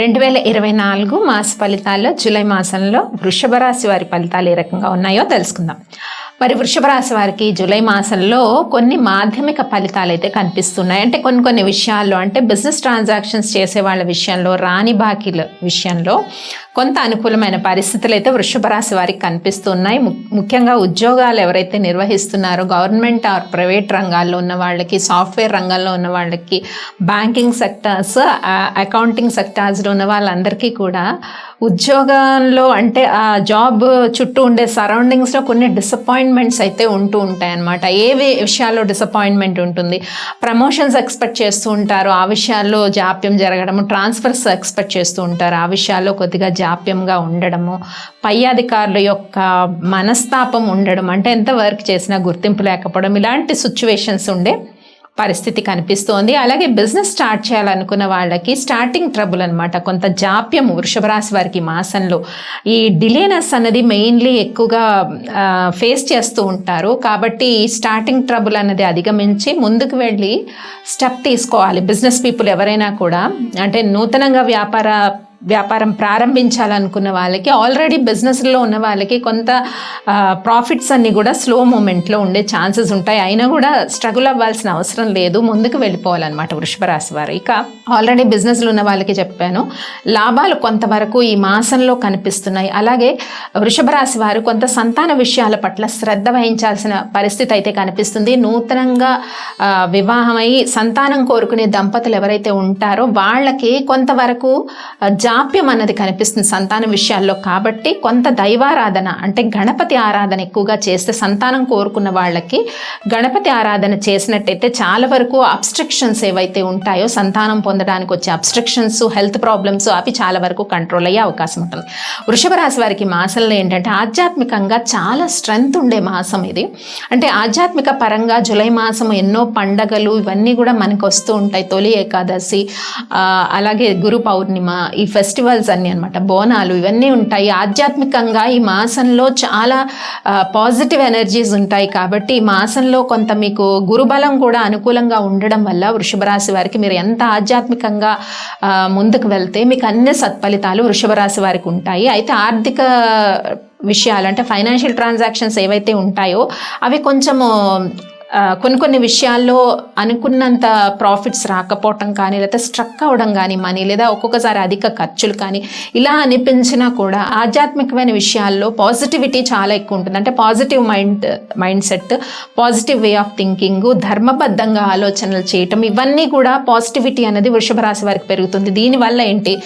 2024 మాస ఫలితాల్లో జూలై మాసంలో వృషభ రాశి వారి ఫలితాలు ఏ రకంగా ఉన్నాయో తెలుసుకుందాం. మరి వృషభ రాశి వారికి జూలై మాసంలో కొన్ని మాధ్యమిక ఫలితాలు అయితే కనిపిస్తున్నాయి. అంటే కొన్ని విషయాల్లో, అంటే బిజినెస్ ట్రాన్సాక్షన్స్ చేసే వాళ్ళ విషయంలో, రాని బాకీల విషయంలో కొంత అనుకూలమైన పరిస్థితులు అయితే వృషభ రాశి వారికి కనిపిస్తున్నాయి. ముఖ్యంగా ఉద్యోగాలు ఎవరైతే నిర్వహిస్తున్నారో, గవర్నమెంట్ ఆర్ ప్రైవేట్ రంగాల్లో ఉన్న వాళ్ళకి, సాఫ్ట్వేర్ రంగంలో ఉన్న వాళ్ళకి, బ్యాంకింగ్ సెక్టార్స్, అకౌంటింగ్ సెక్టార్స్లో ఉన్న వాళ్ళందరికీ కూడా ఉద్యోగంలో, అంటే ఆ జాబ్ చుట్టూ ఉండే సరౌండింగ్స్లో కొన్ని డిసప్పాయింట్మెంట్స్ అయితే ఉంటూ ఉంటాయి అన్నమాట. ఏ విషయాల్లో డిసప్పాయింట్మెంట్ ఉంటుంది? ప్రమోషన్స్ ఎక్స్పెక్ట్ చేస్తూ ఉంటారు, ఆ విషయాల్లో జాప్యం జరగడము. ట్రాన్స్ఫర్స్ ఎక్స్పెక్ట్ చేస్తూ ఉంటారు, ఆ విషయాల్లో కొద్దిగా జాప్యంగా ఉండడము. పై అధికారుల యొక్క మనస్తాపం ఉండడం, అంటే ఎంత వర్క్ చేసినా గుర్తింపు లేకపోవడం, ఇలాంటి సిచ్యువేషన్స్ ఉండే పరిస్థితి కనిపిస్తోంది. అలాగే బిజినెస్ స్టార్ట్ చేయాలనుకున్న వాళ్ళకి స్టార్టింగ్ ట్రబుల్ అనమాట, కొంత జాప్యం వృషభ రాశి వారికి మాసంలో. ఈ డిలేనెస్ అనేది మెయిన్లీ ఎక్కువగా ఫేస్ చేస్తూ ఉంటారు. కాబట్టి ఈ స్టార్టింగ్ ట్రబుల్ అనేది అధిగమించి ముందుకు వెళ్ళి స్టెప్ తీసుకోవాలి బిజినెస్ పీపుల్ ఎవరైనా కూడా. అంటే నూతనంగా వ్యాపారం ప్రారంభించాలనుకున్న వాళ్ళకి, ఆల్రెడీ బిజినెస్లో ఉన్న వాళ్ళకి కొంత ప్రాఫిట్స్ అన్నీ కూడా స్లో మూమెంట్లో ఉండే ఛాన్సెస్ ఉంటాయి. అయినా కూడా స్ట్రగుల్ అవ్వాల్సిన అవసరం లేదు, ముందుకు వెళ్ళిపోవాలన్నమాట వృషభ రాశి వారు. ఇక ఆల్రెడీ బిజినెస్లో ఉన్న వాళ్ళకి చెప్పాను, లాభాలు కొంతవరకు ఈ మాసంలో కనిపిస్తున్నాయి. అలాగే వృషభ రాశి వారు కొంత సంతాన విషయాల పట్ల శ్రద్ధ వహించాల్సిన పరిస్థితి అయితే కనిపిస్తుంది. నూతనంగా వివాహమై సంతానం కోరుకునే దంపతులు ఎవరైతే ఉంటారో వాళ్ళకి కొంతవరకు జాప్యం అన్నది కనిపిస్తుంది సంతానం విషయాల్లో. కాబట్టి కొంత దైవారాధన, అంటే గణపతి ఆరాధన ఎక్కువగా చేస్తే, సంతానం కోరుకున్న వాళ్ళకి గణపతి ఆరాధన చేసినట్టయితే చాలా వరకు అబ్స్ట్రక్షన్స్ ఏవైతే ఉంటాయో, సంతానం పొందడానికి వచ్చే అబ్స్ట్రక్షన్స్, హెల్త్ ప్రాబ్లమ్స్, అవి చాలా వరకు కంట్రోల్ అయ్యే అవకాశం ఉంటుంది. వృషభ రాశి వారికి మాసంలో ఏంటంటే ఆధ్యాత్మికంగా చాలా స్ట్రెంగ్త్ ఉండే మాసం ఇది. అంటే ఆధ్యాత్మిక పరంగా జూలై మాసం ఎన్నో పండగలు ఇవన్నీ కూడా మనకు వస్తూ ఉంటాయి. తొలి ఏకాదశి, అలాగే గురు పౌర్ణిమ, ఈ ఫెస్టివల్స్ అన్నీ అనమాట, బోనాలు, ఇవన్నీ ఉంటాయి. ఆధ్యాత్మికంగా ఈ మాసంలో చాలా పాజిటివ్ ఎనర్జీస్ ఉంటాయి. కాబట్టి ఈ మాసంలో కొంత మీకు గురుబలం కూడా అనుకూలంగా ఉండడం వల్ల వృషభ రాశి వారికి మీరు ఎంత ఆధ్యాత్మికంగా ముందుకు వెళ్తే మీకు అన్ని సత్ఫలితాలు వృషభ రాశి వారికి ఉంటాయి. అయితే ఆర్థిక విషయాలు, అంటే ఫైనాన్షియల్ ట్రాన్సాక్షన్స్ ఏవైతే ఉంటాయో అవి కొంచెము కొన్ని విషయాల్లో అనుకున్నంత ప్రాఫిట్స్ రాకపోవటం కానీ, లేదా స్ట్రక్ అవ్వడం కానీ మనీ, లేదా ఒక్కొక్కసారి అధిక ఖర్చులు కానీ, ఇలా అనిపించినా కూడా ఆధ్యాత్మికమైన విషయాల్లో పాజిటివిటీ చాలా ఎక్కువ ఉంటుంది. అంటే positive mind set, positive way of thinking, ధర్మబద్ధంగా ఆలోచనలు చేయటం, ఇవన్నీ కూడా పాజిటివిటీ అనేది వృషభ రాశి వారికి పెరుగుతుంది. దీనివల్ల ఏంటి,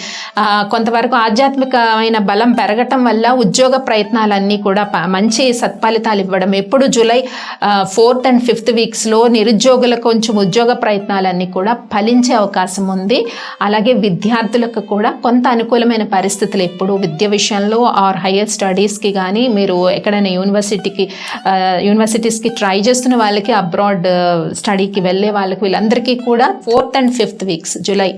కొంతవరకు ఆధ్యాత్మికమైన బలం పెరగటం వల్ల ఉద్యోగ ప్రయత్నాలన్నీ కూడా మంచి సత్ఫలితాలు ఇవ్వడం. ఎప్పుడు జూలై 4th and 5th వీక్స్లో నిరుద్యోగులకు కొంచెం ఉద్యోగ ప్రయత్నాలన్నీ కూడా ఫలించే అవకాశం ఉంది. అలాగే విద్యార్థులకు కూడా కొంత అనుకూలమైన పరిస్థితులు, ఎప్పుడు విద్య విషయంలో ఆర్ హయ్యర్ స్టడీస్కి కానీ, మీరు ఎక్కడైనా యూనివర్సిటీస్కి ట్రై చేస్తున్న వాళ్ళకి, అబ్రాడ్ స్టడీకి వెళ్ళే వాళ్ళకి, వీళ్ళందరికీ కూడా 4th and 5th weeks July,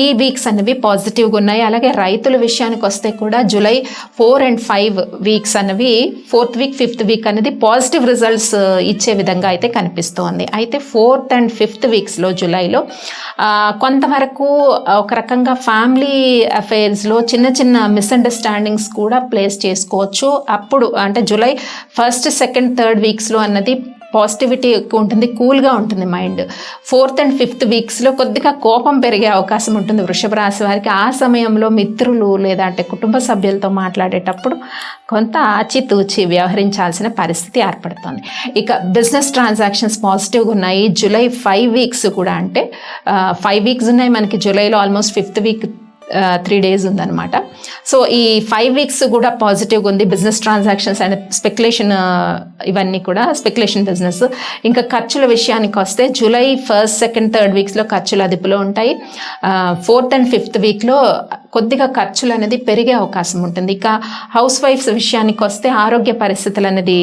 ఈ వీక్స్ అనేవి పాజిటివ్గా ఉన్నాయి. అలాగే రైతుల విషయానికి వస్తే కూడా జూలై 4 and 5 వీక్స్ అనేవి, 4th వీక్ 5th వీక్ అనేది పాజిటివ్ రిజల్ట్స్ ఇచ్చే విధంగా అయితే కనిపిస్తోంది. అయితే 4th and 5th వీక్స్లో జూలైలో కొంతవరకు ఒక రకంగా ఫ్యామిలీ అఫైర్స్లో చిన్న మిస్అండర్స్టాండింగ్స్ కూడా ప్లేస్ చేసుకోవచ్చు. అప్పుడు అంటే జూలై 1st, 2nd, 3rd వీక్స్లో అన్నది పాజిటివిటీ ఎక్కువ ఉంటుంది, కూల్గా ఉంటుంది మైండ్. 4th and 5th వీక్స్లో కొద్దిగా కోపం పెరిగే అవకాశం ఉంటుంది వృషభ రాశి వారికి. ఆ సమయంలో మిత్రులు లేదా అంటే కుటుంబ సభ్యులతో మాట్లాడేటప్పుడు కొంత ఆచితూచి వ్యవహరించాల్సిన పరిస్థితి ఏర్పడుతుంది. ఇక బిజినెస్ ట్రాన్సాక్షన్స్ పాజిటివ్గా ఉన్నాయి. జూలై 5 వీక్స్ కూడా, అంటే 5 వీక్స్ ఉన్నాయి మనకి జూలైలో, ఆల్మోస్ట్ 5th వీక్ 3 days ఉందన్నమాట. సో ఈ 5 వీక్స్ కూడా పాజిటివ్గా ఉంది. బిజినెస్ ట్రాన్సాక్షన్స్ అండ్ స్పెక్యులేషన్, ఇవన్నీ కూడా స్పెక్యులేషన్ బిజినెస్. ఇంకా ఖర్చుల విషయానికి వస్తే జూలై 1st, 2nd, 3rd వీక్స్లో ఖర్చులు అదుపులో ఉంటాయి. 4th and 5th వీక్లో కొద్దిగా ఖర్చులు అనేది పెరిగే అవకాశం ఉంటుంది. ఇక హౌస్ వైఫ్స్ విషయానికి వస్తే ఆరోగ్య పరిస్థితులు అనేది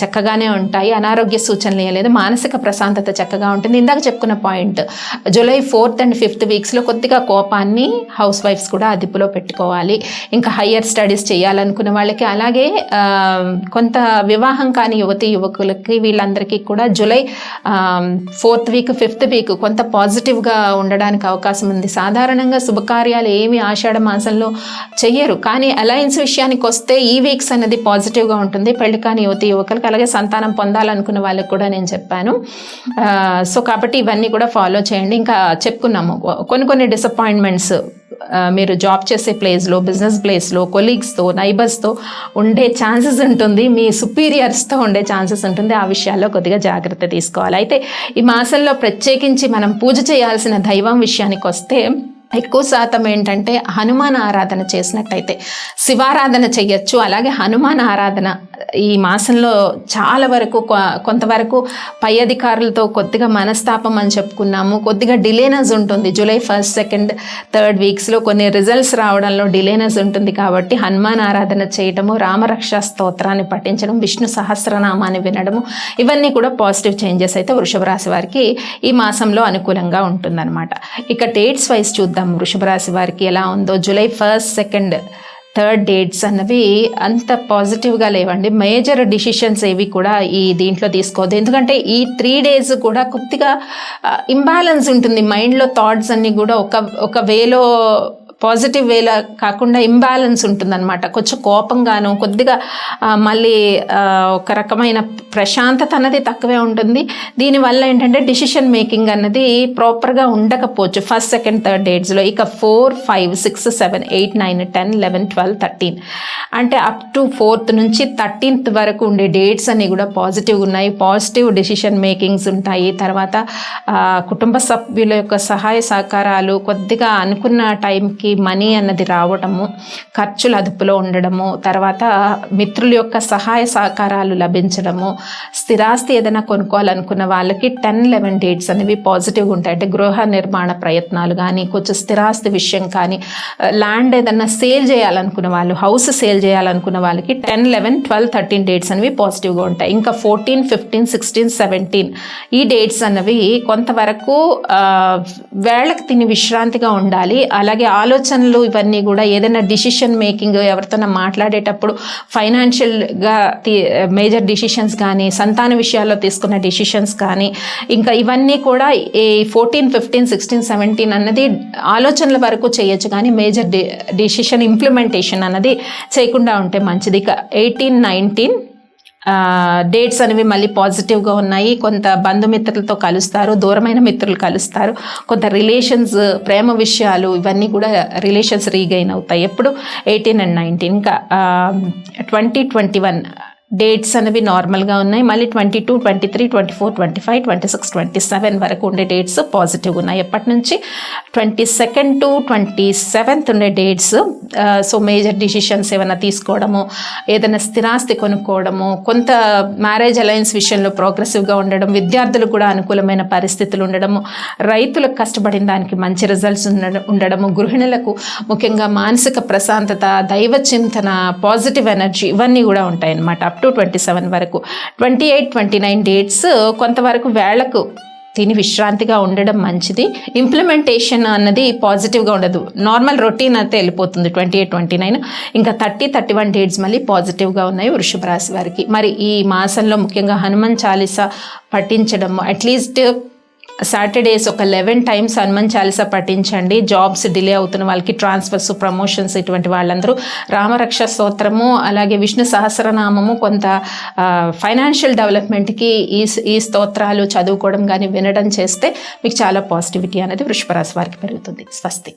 చక్కగానే ఉంటాయి, అనారోగ్య సూచనలు లేదు, మానసిక ప్రశాంతత చక్కగా ఉంటుంది. ఇందాక చెప్పుకున్న point, July 4th and 5th వీక్స్లో కొద్దిగా కోపాన్ని హౌస్ వైఫ్స్ కూడా అదుపులో పెట్టుకోవాలి. ఉండాలి. ఇంకా హయ్యర్ స్టడీస్ చేయాలనుకున్న వాళ్ళకి, అలాగే కొంత వివాహం కాని యువకులకి వీళ్ళందరికీ కూడా July 4th week 5th week కొంత పాజిటివ్గా ఉండడానికి అవకాశం ఉంది. సాధారణంగా శుభకార్యాలు ఏమి ఆషాఢ మాసంలో చెయ్యరు, కానీ అలయన్స్ విషయానికి వస్తే ఈ వీక్స్ అనేది పాజిటివ్గా ఉంటుంది పెళ్లి కాని యువకులకు. అలాగే సంతానం పొందాలనుకున్న వాళ్ళకి కూడా నేను చెప్పాను. సో కాబట్టి ఇవన్నీ కూడా ఫాలో చేయండి. ఇంకా చెప్పుకున్నాము కొన్ని డిసప్పాయింట్మెంట్స్ మీరు జాబ్ చేసే ప్లేస్లో, బిజినెస్ ప్లేస్లో, కొలీగ్స్తో, నైబర్స్తో ఉండే ఛాన్సెస్ ఉంటుంది, మీ సుపీరియర్స్తో ఉండే ఛాన్సెస్ ఉంటుంది. ఆ విషయాల్లో కొద్దిగా జాగ్రత్త తీసుకోవాలి. అయితే ఈ మాసంలో ప్రత్యేకించి మనం పూజ చేయాల్సిన దైవం విషయానికి వస్తే ఎక్కువ శాతం ఏంటంటే హనుమాన్ ఆరాధన చేసినట్టయితే శివారాధన చెయ్యొచ్చు. అలాగే హనుమాన్ ఆరాధన ఈ మాసంలో చాలా వరకు కొంతవరకు పై అధికారులతో కొద్దిగా మనస్తాపం అని చెప్పుకున్నాము, కొద్దిగా డిలేనెస్ ఉంటుంది. జూలై 1st, 2nd, 3rd వీక్స్లో కొన్ని రిజల్ట్స్ రావడంలో డిలేనెస్ ఉంటుంది. కాబట్టి హనుమాన్ ఆరాధన చేయడము, రామరక్షా స్తోత్రాన్ని పఠించడం, విష్ణు సహస్రనామాన్ని వినడము, ఇవన్నీ కూడా పాజిటివ్ చేంజెస్ అయితే వృషభ రాశి వారికి ఈ మాసంలో అనుకూలంగా ఉంటుందన్నమాట. ఇక డేట్స్ వైజ్ చూద్దాం వృషభ రాశి వారికి ఎలా ఉందో. July 1st, 2nd, 3rd dates అన్నవి అంత పాజిటివ్గా లేవండి. మేజర్ డిసిషన్స్ ఏవి కూడా ఈ దీంట్లో తీసుకోవద్దు. ఎందుకంటే ఈ 3 days కూడా కొద్దిగా ఇంబ్యాలెన్స్ ఉంటుంది. మైండ్లో థాట్స్ అన్నీ కూడా ఒక వేలో పాజిటివ్ వేలా కాకుండా ఇంబ్యాలెన్స్ ఉంటుందన్నమాట. కొంచెం కోపంగాను, కొద్దిగా మళ్ళీ ఒక రకమైన ప్రశాంతత అన్నది తక్కువే ఉంటుంది. దీనివల్ల ఏంటంటే డిసిషన్ మేకింగ్ అన్నది ప్రాపర్గా ఉండకపోవచ్చు 1st, 2nd, 3rd డేట్స్లో. ఇక 4, 5, 6, 7, 8, 9, 10, 11, 12, 13 అంటే అప్ టు 4th నుంచి 13th వరకు ఉండే డేట్స్ అన్నీ కూడా పాజిటివ్ ఉన్నాయి. పాజిటివ్ డిసిషన్ మేకింగ్స్ ఉంటాయి. తర్వాత కుటుంబ సభ్యుల యొక్క సహాయ సహకారాలు, కొద్దిగా అనుకున్న టైంకి మనీ అన్నది రావడము, ఖర్చులు అదుపులో ఉండడము, తర్వాత మిత్రుల యొక్క సహాయ సహకారాలు లభించడము, స్థిరాస్తి ఏదైనా కొనుక్కోవాలనుకున్న వాళ్ళకి 10, 11 డేట్స్ అనేవి పాజిటివ్గా ఉంటాయి. అంటే గృహ నిర్మాణ ప్రయత్నాలు కానీ, కొంచెం స్థిరాస్తి విషయం కానీ, ల్యాండ్ ఏదైనా సేల్ చేయాలనుకున్న వాళ్ళు, హౌస్ సేల్ చేయాలనుకున్న వాళ్ళకి 10, 11, 12, 13 డేట్స్ అనేవి పాజిటివ్గా ఉంటాయి. ఇంకా 14, 15, 16, 17 ఈ డేట్స్ అన్నవి కొంతవరకు వేళకు తిని విశ్రాంతిగా ఉండాలి. అలాగే ఆలోచనలు ఇవన్నీ కూడా ఏదైనా డిసిషన్ మేకింగ్, ఎవరితోనో మాట్లాడేటప్పుడు ఫైనాన్షియల్గా మేజర్ డిసిషన్స్ కానీ, సంతాన విషయాల్లో తీసుకున్న డిసిషన్స్ కానీ, ఇంకా ఇవన్నీ కూడా ఈ 14, 15, 16, 17 అన్నది ఆలోచనల వరకు చేయొచ్చు, కానీ మేజర్ డిసిషన్ ఇంప్లిమెంటేషన్ అన్నది చేయకుండా ఉంటే మంచిది. ఇక 18, 19 డేట్స్ అనేవి మళ్ళీ పాజిటివ్గా ఉన్నాయి. కొంత బంధుమిత్రులతో కలుస్తారు, దూరమైన మిత్రులు కలుస్తారు, కొంత రిలేషన్స్, ప్రేమ విషయాలు ఇవన్నీ కూడా రిలేషన్స్ రీగైన్ అవుతాయి. ఎప్పుడు 18 and 19. ఇంకా 20, 21 డేట్స్ అనేవి నార్మల్గా ఉన్నాయి. మళ్ళీ 22, 23, 24, 25, 26, 27 వరకు ఉండే డేట్స్ పాజిటివ్ ఉన్నాయి. ఎప్పటి నుంచి 22nd to 27th ఉండే డేట్స్. సో మేజర్ డిసిషన్స్ ఏమైనా తీసుకోవడము, ఏదైనా స్థిరాస్తి కొనుక్కోవడము, కొంత మ్యారేజ్ అలయన్స్ విషయంలో ప్రోగ్రెసివ్గా ఉండడం, విద్యార్థులకు కూడా అనుకూలమైన పరిస్థితులు ఉండడము, రైతులకు కష్టపడిన దానికి మంచి రిజల్ట్స్ ఉండడము, గృహిణులకు ముఖ్యంగా మానసిక ప్రశాంతత, దైవ చింతన, పాజిటివ్ ఎనర్జీ ఇవన్నీ కూడా ఉంటాయి అన్నమాట. అప్ టు 27 వరకు. 28, 29 డేట్స్ కొంతవరకు వేళకు తిని విశ్రాంతిగా ఉండడం మంచిది. ఇంప్లిమెంటేషన్ అన్నది పాజిటివ్గా ఉండదు, నార్మల్ రొటీన్ అయితే వెళ్ళిపోతుంది 28, 29. ఇంకా 30, 31 డేట్స్ మళ్ళీ పాజిటివ్గా ఉన్నాయి వృషభ రాశి వారికి. మరి ఈ మాసంలో ముఖ్యంగా హనుమాన్ చాలీసా పఠించడం, అట్లీస్ట్ సాటర్డేస్ ఒక 11 times హనుమాన్ చాలీసా పఠించండి. జాబ్స్ డిలే అవుతున్న వాళ్ళకి, ట్రాన్స్ఫర్స్, ప్రమోషన్స్ ఇటువంటి వాళ్ళందరూ రామరక్ష స్తోత్రము, అలాగే విష్ణు సహస్రనామము, కొంత ఫైనాన్షియల్ డెవలప్మెంట్కి ఈ స్తోత్రాలు చదువుకోవడం కానీ వినడం చేస్తే మీకు చాలా పాజిటివిటీ అనేది వృషభ రాశి వారికి పెరుగుతుంది. స్వస్తి.